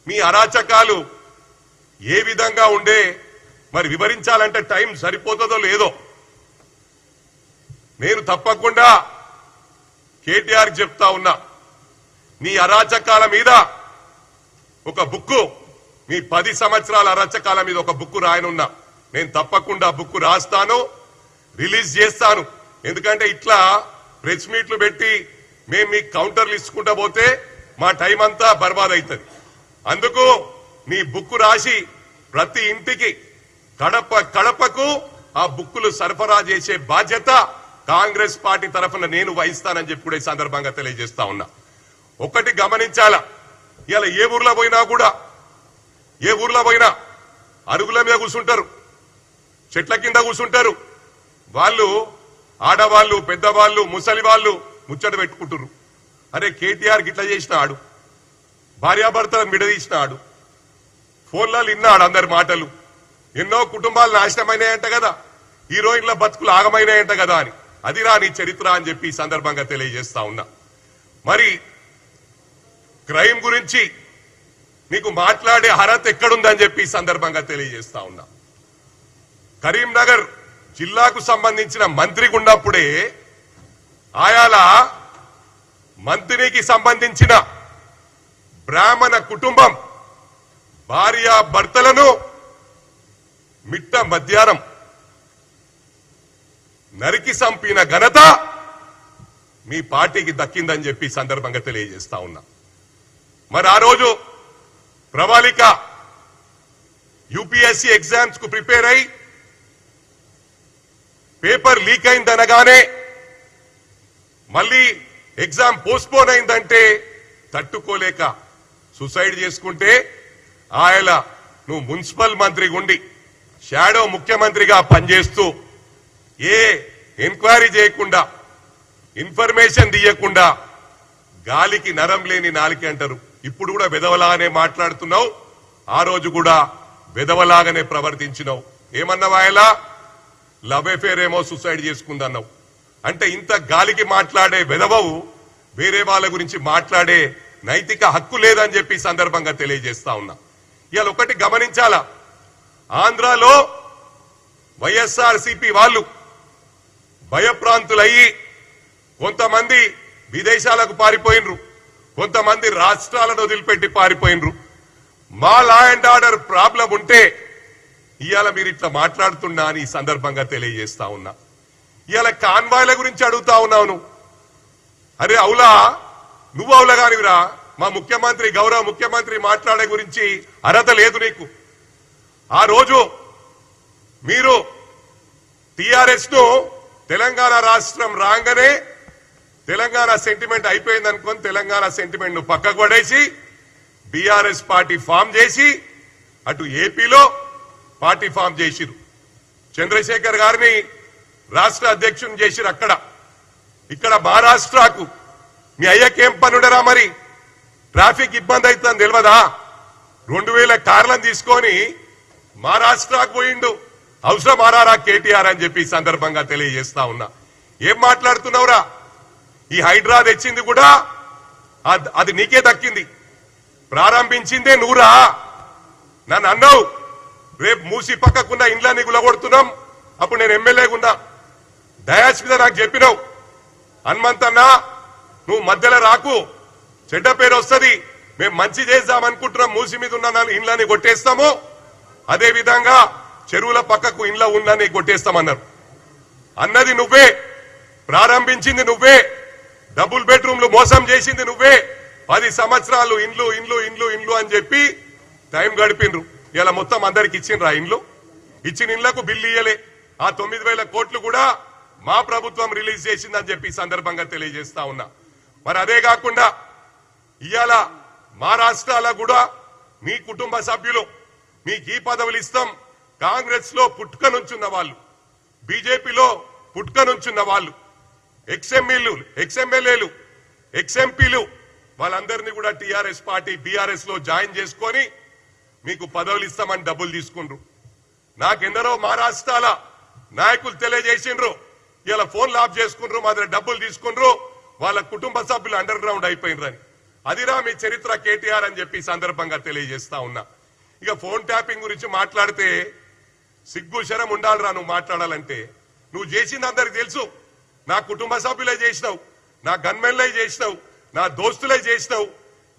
మీ అరాచకాలు ఏ విధంగా ఉండే మరి వివరించాలంటే టైం సరిపోతుందో లేదో. నేను తప్పకుండా కేటీఆర్ చెప్తా ఉన్నా, నీ అరాచకాల మీద ఒక బుక్కు, మీ 10 సంవత్సరాల అరాచకాల మీద ఒక బుక్కు రాయనున్నా. నేను తప్పకుండా బుక్కు రాస్తాను, రిలీజ్ చేస్తాను. ఎందుకంటే ఇట్లా ప్రెస్ మీట్లు పెట్టి మేము మీకు కౌంటర్లు ఇచ్చుకుంటా పోతే మా టైం అంతా బర్బాద్ అవుతుంది. అందుకు నీ బుక్కు రాసి ప్రతి ఇంటికి కడపకు ఆ బుక్కులు సరఫరా చేసే బాధ్యత కాంగ్రెస్ పార్టీ తరఫున నేను వహిస్తానని చెప్పి కూడా ఈ సందర్భంగా తెలియజేస్తా ఉన్నా. ఒకటి గమనించాలా, ఇలా ఏ ఊర్లో పోయినా అరుగుల మీద కూర్చుంటారు, చెట్ల కింద కూర్చుంటారు. వాళ్ళు ఆడవాళ్ళు, పెద్దవాళ్ళు, ముసలి వాళ్ళు ముచ్చట పెట్టుకుంటారు. అరే కేటీఆర్ గిట్లా చేసినాడు, భార్యాభర్తలను విడదీసినాడు, ఫోన్లలో విన్నాడు అందరి మాటలు, ఎన్నో కుటుంబాలు నాశనమైనాయంట కదా, హీరోయిన్ల బతుకులు ఆగమైనాయంట కదా అని. అది రాని చరిత్ర అని చెప్పి ఈ సందర్భంగా తెలియజేస్తా ఉన్నా. మరి క్రైమ్ గురించి నీకు మాట్లాడే అర్హత ఎక్కడుందని చెప్పి ఈ సందర్భంగా తెలియజేస్తా ఉన్నా. కరీంనగర్ జిల్లాకు సంబంధించిన మంత్రి ఉన్నప్పుడే ఆయాల మంత్రికి సంబంధించిన బ్రాహ్మణ కుటుంబం భార్య భర్తలను మిట్ట మధ్యాహ్నం నరికి చంపిన ఘనత మీ పార్టీకి దక్కిందని చెప్పి సందర్భంగా తెలియజేస్తా ఉన్నా. మరి ఆ రోజు ప్రవాళిక యూపీఎస్సీ ఎగ్జామ్స్ కు ప్రిపేర్ అయి పేపర్ లీక్ అయిందనగానే మళ్ళీ ఎగ్జామ్ పోస్ట్పోన్ అయిందంటే తట్టుకోలేక సూసైడ్ చేసుకుంటే ఆయన నువ్వు మున్సిపల్ మంత్రి గుండి షాడో ముఖ్యమంత్రిగా పనిచేస్తూ ఏ ఎంక్వైరీ చేయకుండా, ఇన్ఫర్మేషన్ తీయకుండా గాలికి నరం లేని నాలికి అంటారు. ఇప్పుడు కూడా వెదవలాగానే మాట్లాడుతున్నావు, ఆ రోజు కూడా వెదవలాగానే ప్రవర్తించినావు. ఏమన్నావు ఆయన? లవ్ అఫేర్ ఏమో సూసైడ్ చేసుకుందన్నావు. అంటే ఇంత గాలికి మాట్లాడే వెదవవు వేరే వాళ్ళ గురించి మాట్లాడే నైతిక హక్కు లేదని చెప్పి సందర్భంగా తెలియజేస్తా ఉన్నా. ఇవాళ ఒకటి గమనించాలా, ఆంధ్రాలో వైఎస్ఆర్సీపీ వాళ్ళు భయప్రాంతులయ్యి కొంతమంది విదేశాలకు పారిపోయినరు, కొంతమంది రాష్ట్రాలను వదిలిపెట్టి పారిపోయినరు. మా లా అండ్ ఆర్డర్ ప్రాబ్లం ఉంటే ఇవాళ మీరు ఇట్లా మాట్లాడుతున్నా అని ఈ సందర్భంగా తెలియజేస్తా ఉన్నా. ఇవాళ కాన్వాయ్ల గురించి అడుగుతా ఉన్నావు. అరే అవులా, నువ్వు అవులగానివిరా, మా ముఖ్యమంత్రి, గౌరవ ముఖ్యమంత్రి మాట్లాడే గురించి అర్హత లేదు నీకు. ఆ రోజు మీరు టిఆర్ఎస్ ను తెలంగాణ రాష్ట్రం రాగానే తెలంగాణ సెంటిమెంట్ అయిపోయింది అనుకుని తెలంగాణ సెంటిమెంట్ ను పక్కకు పడేసి బీఆర్ఎస్ పార్టీ ఫామ్ చేసి అటు ఏపీలో పార్టీ ఫామ్ చేసిరు. చంద్రశేఖర్ గారిని రాష్ట్ర అధ్యక్షుని చేసిరు. ఇక్కడ మహారాష్ట్రకు మీ అయ్యకేం పనుడరా? మరి ట్రాఫిక్ ఇబ్బంది అవుతుందని తెలియదా? 2000 కార్లను తీసుకొని మహారాష్ట్రకు పోయిండు. అవసరం ఆరారా కేటీఆర్ అని చెప్పి సందర్భంగా తెలియజేస్తా ఉన్నా. ఏం మాట్లాడుతున్నావురా? ఈ హైడ్రా తెచ్చింది కూడా అది నీకే దక్కింది, ప్రారంభించిందే నువ్వురా. నన్ను అన్నావు రేపు మూసి పక్కకున్న ఇండ్లన్నీ గులగొడుతున్నాం, అప్పుడు నేను ఎమ్మెల్యేగా ఉన్నా. డయాస్ మీద నాకు చెప్పినావు, హనుమంతన్నా నువ్వు మధ్యలో రాకు, చెడ్డ పేరు వస్తుంది, మేము మంచి చేద్దామనుకుంటున్నాం, మూసి మీద ఉన్న ఇండ్లని కొట్టేస్తాము, అదే విధంగా చెరువుల పక్కకు ఇండ్ల ఉన్నని కొట్టేస్తామన్నారు. అన్నది నువ్వే, ప్రారంభించింది నువ్వే, డబుల్ బెడ్రూమ్లు మోసం చేసింది నువ్వే. 10 సంవత్సరాలు ఇండ్లు ఇండ్లు ఇండ్లు ఇండ్లు అని చెప్పి టైం గడిపిండ్రు. ఇలా మొత్తం అందరికి ఇచ్చిండ్రా ఇండ్లు? ఇచ్చిన ఇండ్లకు బిల్లు ఇయ్యలే. ఆ 9,000 కోట్లు కూడా మా ప్రభుత్వం రిలీజ్ చేసిందని చెప్పి సందర్భంగా తెలియజేస్తా ఉన్నా. మరి అదే కాకుండా ఇవాళ మహారాష్ట్రలో కూడా మీ కుటుంబ సభ్యులు మీకు ఈ పదవులు ఇస్తాం, కాంగ్రెస్ లో పుట్టుక నుంచున్న వాళ్ళు, బీజేపీలో పుట్టుక నుంచున్న వాళ్ళు, ఎక్స్ఎమ్మెల్యేలు, ఎక్స్ఎంపీలు వాళ్ళందరినీ కూడా టీఆర్ఎస్ పార్టీ బీఆర్ఎస్ లో జాయిన్ చేసుకొని మీకు పదవులు ఇస్తామని డబ్బులు తీసుకుండ్రు. నాకెందరో మహారాష్ట్రాల నాయకులు తెలియజేసిండ్రు, ఇలా ఫోన్లు ఆఫ్ చేసుకుండ్రు, మా దగ్గర డబ్బులు తీసుకుండ్రు, వాళ్ళ కుటుంబ సభ్యులు అండర్ గ్రౌండ్ అయిపోయినరని. అదిరా మీ చరిత్ర కేటీఆర్ అని చెప్పి సందర్భంగా తెలియజేస్తా ఉన్నా. ఇక ఫోన్ ట్యాపింగ్ గురించి మాట్లాడితే సిగ్గు శరం ఉండాలిరా నువ్వు మాట్లాడాలంటే. నువ్వు చేసింది అందరికి తెలుసు. నా కుటుంబ సభ్యులే చేసినావు, నా గన్మెన్లే చేసినావు, నా దోస్తులే చేసినావు.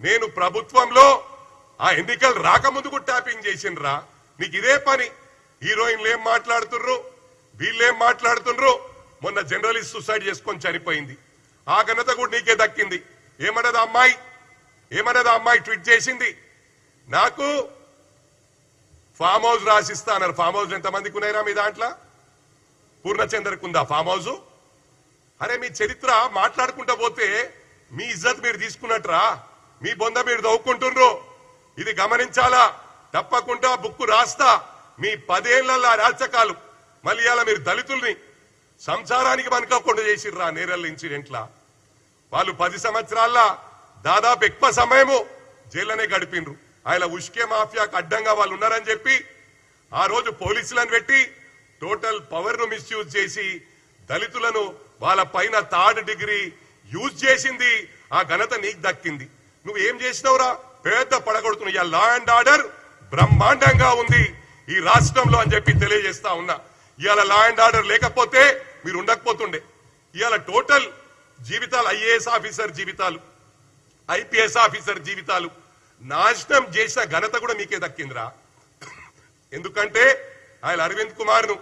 నేను ప్రభుత్వంలో ఆ ఎన్నికలు రాకముందుకు ట్యాపింగ్ చేసిండ్రా. నీకు ఇదే పని. హీరోయిన్లు ఏం మాట్లాడుతుర్రు, వీళ్ళేం మాట్లాడుతుండ్రు. మొన్న జర్నలిస్ట్ సూసైడ్ చేసుకొని చనిపోయింది. ఆ ఘనత కూడా నీకే దక్కింది. ఏమన్నది అమ్మాయి ట్వీట్ చేసింది, నాకు ఫామ్ హౌస్ రాసిస్తా అన్నారు. ఫామ్ హౌస్ ఎంతమందికి ఉన్నాయిరా మీ దాంట్లో? పూర్ణచంద్రకు ఉందా ఫామ్ హౌస్? అరే మీ చరిత్ర మాట్లాడుకుంటా పోతే మీ ఇజ్జత్ మీరు తీసుకున్నట్రా, మీ బొంద మీరు దవ్వుకుంటుండ్రు. ఇది గమనించాలా. తప్పకుండా బుక్కు రాస్తా. మీ 10 ఏళ్ల రాచకాలు మళ్ళీ అలా మీరు దళితుల్ని సంసారానికి మనకోకుండా చేసిర్రా. నేరల్ ఇన్సిడెంట్లా వాళ్ళు 10 సంవత్సరాల్లో దాదాపు ఎక్కువ సమయము జైల్లోనే గడిపిండ్రు. ఆయన ఉష్కే మాఫియాకు అడ్డంగా వాళ్ళు ఉన్నారని చెప్పి ఆ రోజు పోలీసులను పెట్టి టోటల్ పవర్ ను మిస్యూజ్ చేసి దళితులను వాళ్ళ పైన 3rd డిగ్రీ యూజ్ చేసింది. ఆ ఘనత నీకు దక్కింది. నువ్వు ఏం చేసినావురా? పెద్ద పడగొడుతున్నావు. ఇవాళ లా అండ్ ఆర్డర్ బ్రహ్మాండంగా ఉంది ఈ రాష్ట్రంలో అని చెప్పి తెలియజేస్తా ఉన్నా. ఇవాళ లా అండ్ ఆర్డర్ లేకపోతే మీరు ఉండకపోతుండే. ఇవాళ టోటల్ జీవితాలు, ఐఏఎస్ ఆఫీసర్ జీవితాలు, ఐపీఎస్ ఆఫీసర్ జీవితాలు నాశనం చేసిన ఘనత కూడా మీకే దక్కిందిరా. ఎందుకంటే ఆయన అరవింద్ కుమార్ ను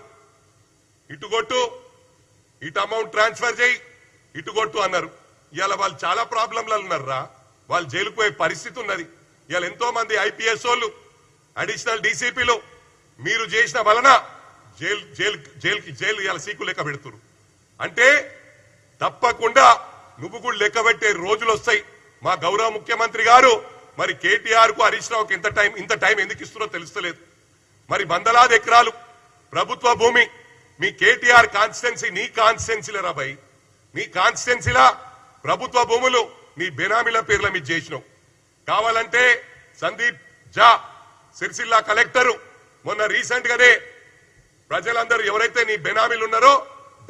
ఇటుగొట్టు, ఇటు అమౌంట్ ట్రాన్స్ఫర్ చేయి, ఇటుగొట్టు అన్నారు. ఇవాళ వాళ్ళు చాలా ప్రాబ్లంలలో ఉన్నారా. వాళ్ళు జైలుకు పోయే పరిస్థితి ఉన్నది. ఇవాళ ఎంతో మంది ఐపీఎస్ వాళ్ళు, అడిషనల్ డీసీపీలు మీరు చేసిన వలన జైలు ఇవాళ సీకు లెక్క పెడుతున్నారు. అంటే తప్పకుండా నువ్వు కూడా లెక్క పెట్టే రోజులు వస్తాయి. మా గౌరవ ముఖ్యమంత్రి గారు మరి కేటీఆర్ కు, హరీష్ రావుకి ఇంత టైం ఎందుకు ఇస్తున్నారో తెలుస్తలేదు. మరి వందలాది ఎకరాలు ప్రభుత్వ భూమి మీ కేటీఆర్ కాన్స్టిట్యున్సీ, నీ కాన్స్టిట్యున్సీలరా భయ్, నీ కాన్స్టిట్యున్సీలా ప్రభుత్వ భూములు నీ బెనామీల పేర్ల మీద చేసినావు. కావాలంటే సందీప్ జా సిరిసిల్ల కలెక్టరు మొన్న రీసెంట్ గానే ప్రజలందరూ ఎవరైతే నీ బెనామీలు ఉన్నారో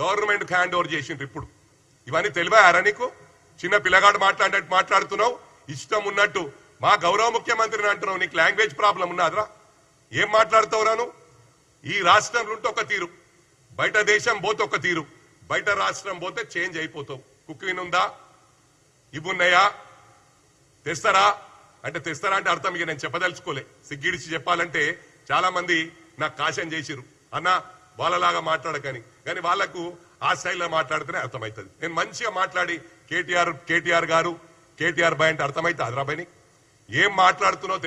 గవర్నమెంట్ హ్యాండ్ ఓవర్ చేసిండ్రు. ఇప్పుడు ఇవన్నీ తెలివారా నీకు? చిన్న పిల్లగాడు మాట్లాడినట్టు మాట్లాడుతున్నావు, ఇష్టం ఉన్నట్టు. మా గౌరవ ముఖ్యమంత్రిని అంటున్నావు. నీకు లాంగ్వేజ్ ప్రాబ్లం ఉన్నదిరా? ఏం మాట్లాడుతావురా నువ్వు? ఈ రాష్ట్రంలో ఉంటే ఒక తీరు, బయట దేశం పోతే ఒక తీరు, బయట రాష్ట్రం పోతే చేంజ్ అయిపోతావు. కుక్కిన్ ఉందా? ఇవున్నాయా? తెస్తారా అంటే అర్థం ఇక నేను చెప్పదలుచుకోలే. సిగ్గిడిచి చెప్పాలంటే చాలా మంది నాకు కాశం చేసిరు అన్న వాళ్ళలాగా మాట్లాడకని. కానీ వాళ్లకు ఆ స్టైల్లో మాట్లాడితేనే అర్థమవుతుంది. నేను మంచిగా మాట్లాడి కేటీఆర్ గారు, కేటీఆర్ బాయ్ అంటే అర్థమైతే అదరాబాయిని ఏం మాట్లాడుతున్నావు